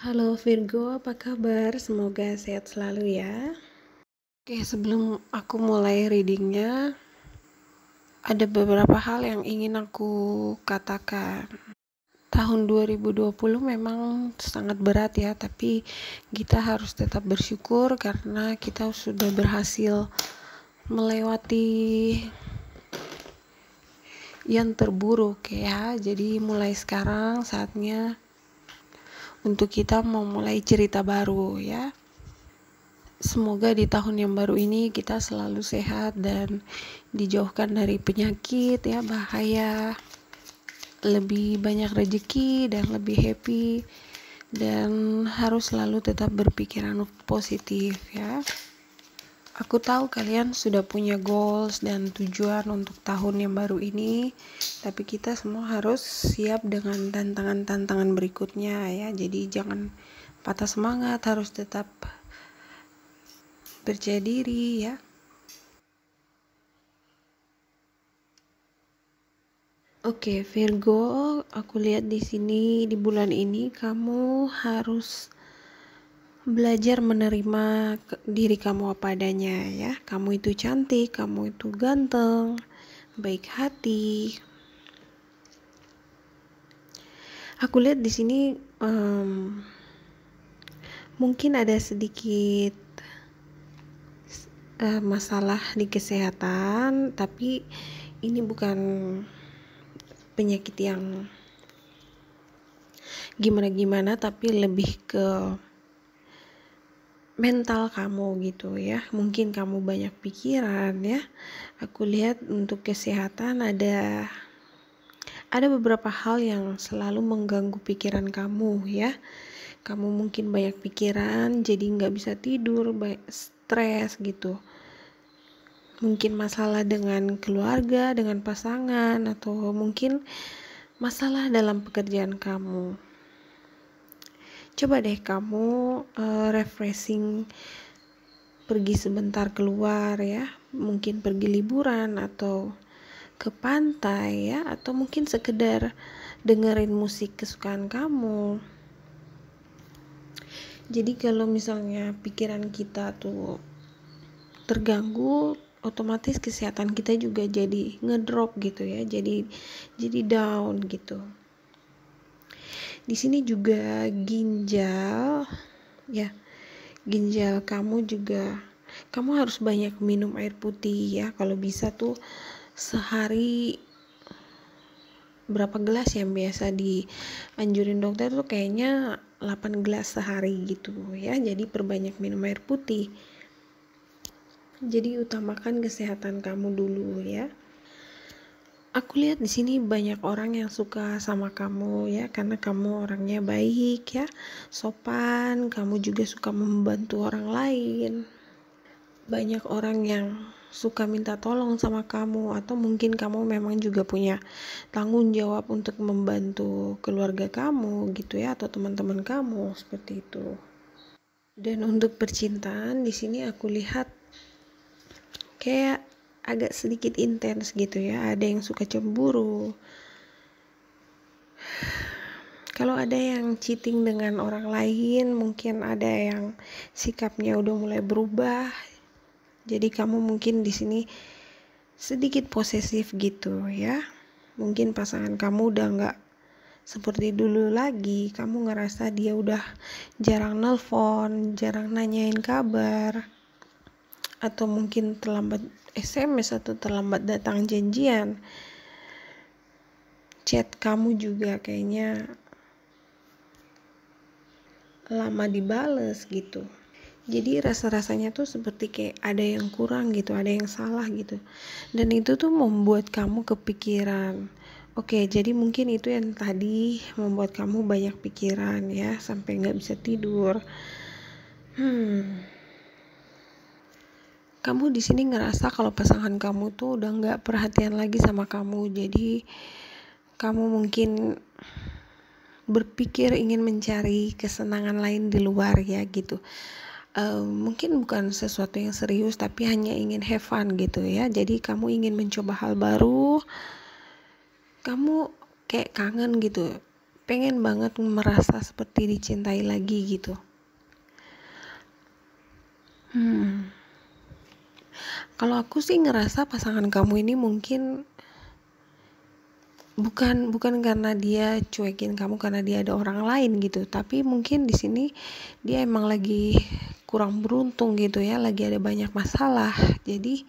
Halo Virgo, apa kabar? Semoga sehat selalu ya. Oke, sebelum aku mulai readingnya, ada beberapa hal yang ingin aku katakan. Tahun 2020 memang sangat berat ya, tapi kita harus tetap bersyukur karena kita sudah berhasil melewati yang terburuk ya. Jadi mulai sekarang saatnya untuk kita memulai cerita baru ya. Semoga di tahun yang baru ini kita selalu sehat dan dijauhkan dari penyakit ya, bahaya, lebih banyak rezeki dan lebih happy, dan harus selalu tetap berpikiran positif ya. Aku tahu kalian sudah punya goals dan tujuan untuk tahun yang baru ini, tapi kita semua harus siap dengan tantangan-tantangan berikutnya ya. Jadi jangan patah semangat, harus tetap percaya diri ya. Oke, Virgo, aku lihat di sini di bulan ini kamu harus belajar menerima diri kamu apa adanya ya. Kamu itu cantik, kamu itu ganteng, baik hati. Aku lihat di sini mungkin ada sedikit masalah di kesehatan, tapi ini bukan penyakit yang gimana-gimana, tapi lebih ke mental kamu gitu ya. Mungkin kamu banyak pikiran ya. Aku lihat untuk kesehatan ada beberapa hal yang selalu mengganggu pikiran kamu ya. Kamu mungkin banyak pikiran, jadi nggak bisa tidur, banyak stres gitu. Mungkin masalah dengan keluarga, dengan pasangan, atau mungkin masalah dalam pekerjaan kamu. Coba deh kamu refreshing, pergi sebentar keluar ya, mungkin pergi liburan atau ke pantai ya, atau mungkin sekedar dengerin musik kesukaan kamu. Jadi kalau misalnya pikiran kita tuh terganggu, otomatis kesehatan kita juga jadi ngedrop gitu ya, jadi down gitu. Di sini juga ginjal ya, ginjal kamu juga, kamu harus banyak minum air putih ya. Kalau bisa tuh sehari berapa gelas yang biasa dianjurin dokter tuh kayaknya 8 gelas sehari gitu ya. Jadi perbanyak minum air putih. Jadi utamakan kesehatan kamu dulu ya. Aku lihat di sini banyak orang yang suka sama kamu ya, karena kamu orangnya baik ya, sopan, kamu juga suka membantu orang lain. Banyak orang yang suka minta tolong sama kamu, atau mungkin kamu memang juga punya tanggung jawab untuk membantu keluarga kamu gitu ya, atau teman-teman kamu seperti itu. Dan untuk percintaan di sini aku lihat kayak agak sedikit intens gitu ya. Ada yang suka cemburu. Kalau ada yang cheating dengan orang lain, mungkin ada yang sikapnya udah mulai berubah. Jadi kamu mungkin di sini sedikit posesif gitu ya. Mungkin pasangan kamu udah nggak seperti dulu lagi. Kamu ngerasa dia udah jarang nelpon, jarang nanyain kabar, atau mungkin terlambat SMS atau terlambat datang janjian. Chat kamu juga kayaknya lama dibales gitu. Jadi rasa-rasanya tuh seperti kayak ada yang kurang gitu, ada yang salah gitu. Dan itu tuh membuat kamu kepikiran. Oke, jadi mungkin itu yang tadi membuat kamu banyak pikiran ya, sampai nggak bisa tidur. Kamu di sini ngerasa kalau pasangan kamu tuh udah nggak perhatian lagi sama kamu. Jadi kamu mungkin berpikir ingin mencari kesenangan lain di luar ya gitu. Mungkin bukan sesuatu yang serius, tapi hanya ingin have fun gitu ya. Jadi kamu ingin mencoba hal baru, kamu kayak kangen gitu, pengen banget merasa seperti dicintai lagi gitu. Kalau aku sih ngerasa pasangan kamu ini mungkin bukan karena dia cuekin kamu karena dia ada orang lain gitu, tapi mungkin di sini dia emang lagi kurang beruntung gitu ya, lagi ada banyak masalah. Jadi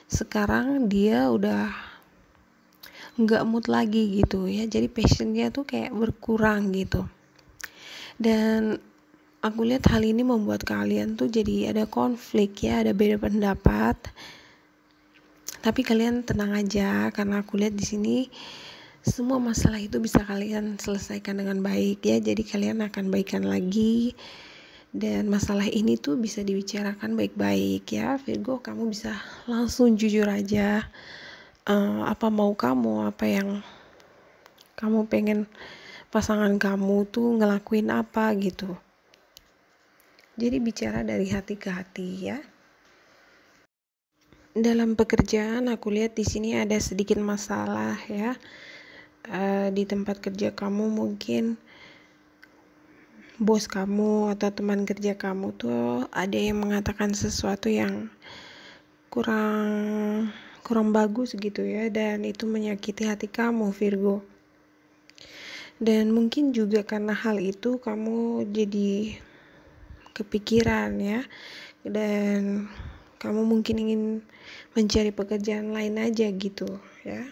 sekarang dia udah nggak mood lagi gitu ya, jadi passionnya tuh kayak berkurang gitu. Dan aku lihat hal ini membuat kalian tuh jadi ada konflik ya, ada beda pendapat. Tapi kalian tenang aja, karena aku lihat di sini semua masalah itu bisa kalian selesaikan dengan baik ya. Jadi kalian akan baikan lagi, dan masalah ini tuh bisa dibicarakan baik-baik ya. Virgo, kamu bisa langsung jujur aja, apa mau kamu, apa yang kamu pengen pasangan kamu tuh ngelakuin apa gitu. Jadi bicara dari hati ke hati ya. Dalam pekerjaan aku lihat di sini ada sedikit masalah ya. Di tempat kerja kamu mungkin bos kamu atau teman kerja kamu tuh ada yang mengatakan sesuatu yang kurang bagus gitu ya, dan itu menyakiti hati kamu, Virgo. Dan mungkin juga karena hal itu kamu jadi kepikiran ya, dan kamu mungkin ingin mencari pekerjaan lain aja gitu ya.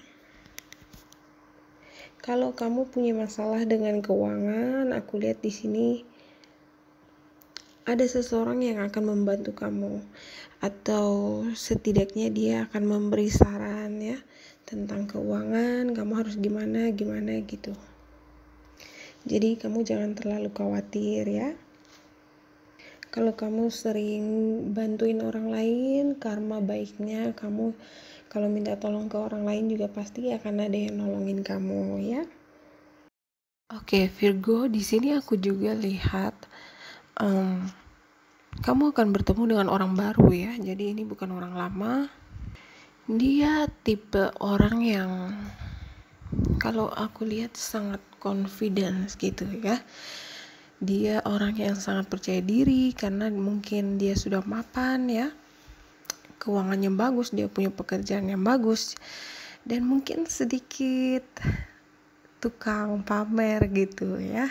Kalau kamu punya masalah dengan keuangan, aku lihat di sini ada seseorang yang akan membantu kamu, atau setidaknya dia akan memberi saran ya tentang keuangan, kamu harus gimana gitu. Jadi kamu jangan terlalu khawatir ya. Kalau kamu sering bantuin orang lain, karma baiknya kamu kalau minta tolong ke orang lain juga pasti akan ada yang nolongin kamu ya. Oke, Virgo, di sini aku juga lihat kamu akan bertemu dengan orang baru ya. Jadi ini bukan orang lama. Dia tipe orang yang kalau aku lihat sangat confidence gitu ya. Dia orang yang sangat percaya diri karena mungkin dia sudah mapan ya. Keuangannya bagus, dia punya pekerjaan yang bagus, dan mungkin sedikit tukang pamer gitu ya.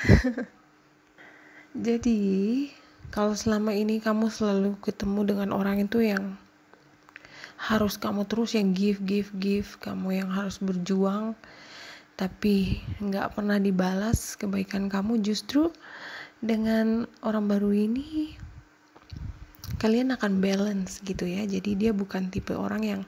Jadi kalau selama ini kamu selalu ketemu dengan orang itu yang harus kamu terus yang give, kamu yang harus berjuang tapi nggak pernah dibalas kebaikan kamu, justru dengan orang baru ini kalian akan balance gitu ya. Jadi dia bukan tipe orang yang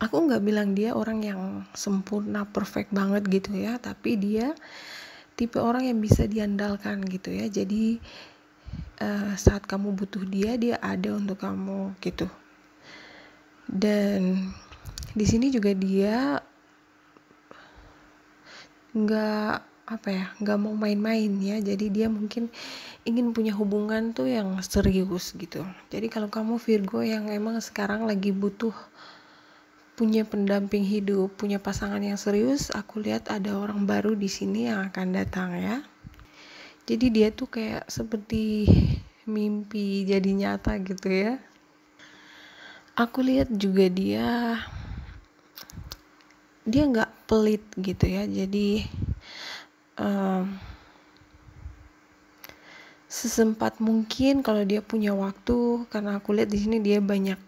aku nggak bilang dia orang yang sempurna perfect banget gitu ya, tapi dia tipe orang yang bisa diandalkan gitu ya. Jadi saat kamu butuh dia ada untuk kamu gitu. Dan di sini juga dia nggak mau main-main ya. Jadi dia mungkin ingin punya hubungan tuh yang serius gitu. Jadi kalau kamu Virgo yang emang sekarang lagi butuh punya pendamping hidup, punya pasangan yang serius, aku lihat ada orang baru di sini yang akan datang ya. Jadi dia tuh kayak seperti mimpi jadi nyata gitu ya. Aku lihat juga dia nggak pelit gitu ya. Jadi sesempat mungkin kalau dia punya waktu, karena aku lihat di sini dia banyak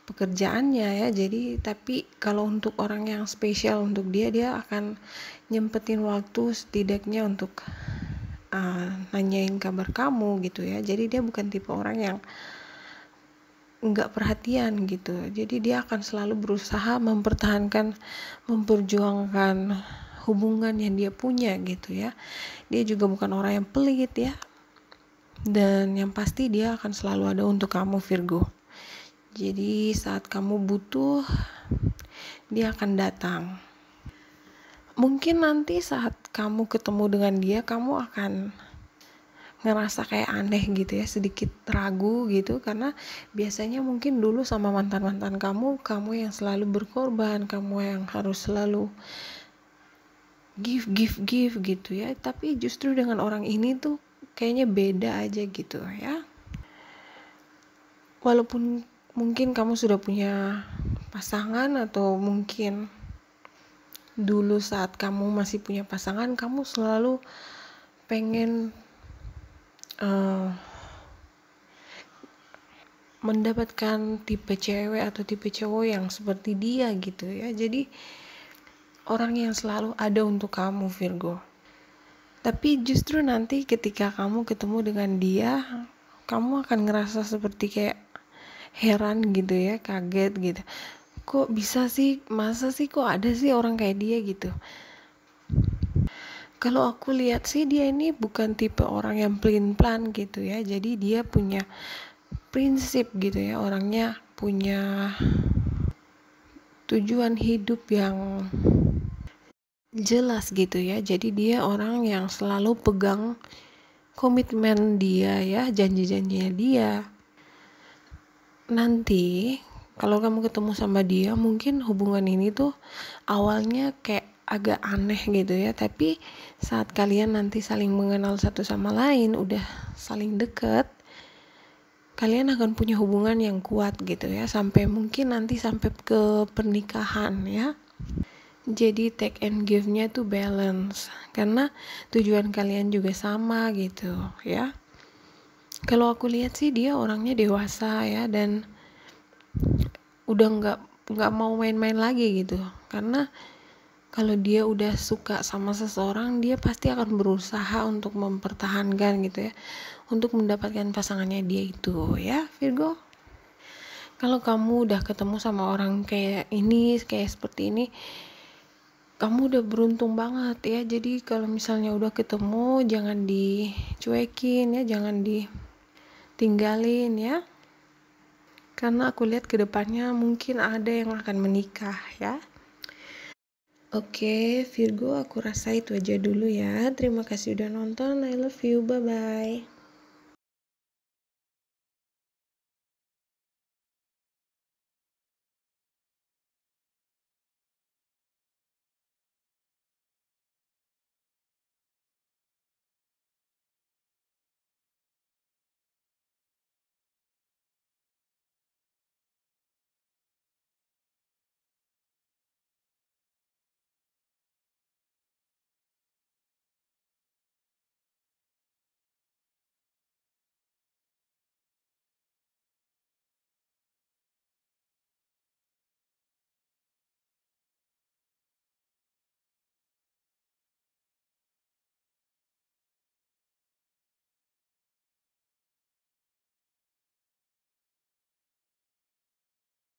pekerjaannya ya. Jadi tapi kalau untuk orang yang spesial untuk dia akan nyempetin waktu setidaknya untuk nanyain kabar kamu gitu ya. Jadi dia bukan tipe orang yang nggak perhatian gitu. Jadi dia akan selalu berusaha memperjuangkan hubungan yang dia punya gitu ya. Dia juga bukan orang yang pelit ya. Dan yang pasti dia akan selalu ada untuk kamu, Virgo. Jadi saat kamu butuh, dia akan datang. Mungkin nanti saat kamu ketemu dengan dia, kamu akan ngerasa kayak aneh gitu ya, sedikit ragu gitu, karena biasanya mungkin dulu sama mantan-mantan kamu yang selalu berkorban, kamu yang harus selalu give gitu ya. Tapi justru dengan orang ini tuh kayaknya beda aja gitu ya. Walaupun mungkin kamu sudah punya pasangan, atau mungkin dulu saat kamu masih punya pasangan kamu selalu pengen mendapatkan tipe cewek atau tipe cowok yang seperti dia gitu ya. Jadi orang yang selalu ada untuk kamu, Virgo. Tapi justru nanti ketika kamu ketemu dengan dia, kamu akan ngerasa seperti kayak heran gitu ya, kaget gitu. Kok bisa sih, masa sih kok ada sih orang kayak dia gitu. Kalau aku lihat sih dia ini bukan tipe orang yang pelin-pelan gitu ya. Jadi dia punya prinsip gitu ya, orangnya punya tujuan hidup yang jelas gitu ya. Jadi dia orang yang selalu pegang komitmen dia ya, janji-janjinya dia. Nanti kalau kamu ketemu sama dia, mungkin hubungan ini tuh awalnya kayak agak aneh gitu ya, tapi saat kalian nanti saling mengenal satu sama lain, udah saling deket, kalian akan punya hubungan yang kuat gitu ya, sampai mungkin nanti sampai ke pernikahan ya. Jadi take and give-nya tuh balance, karena tujuan kalian juga sama gitu ya. Kalau aku lihat sih dia orangnya dewasa ya, dan udah nggak mau main-main lagi gitu, karena kalau dia udah suka sama seseorang, dia pasti akan berusaha untuk mempertahankan gitu ya, untuk mendapatkan pasangannya dia itu ya, Virgo. Kalau kamu udah ketemu sama orang kayak ini, kayak seperti ini, kamu udah beruntung banget ya. Jadi kalau misalnya udah ketemu, jangan dicuekin ya, jangan ditinggalin ya. Karena aku lihat kedepannya mungkin ada yang akan menikah ya. Oke, Virgo, aku rasa itu aja dulu ya. Terima kasih udah nonton. I love you. Bye-bye.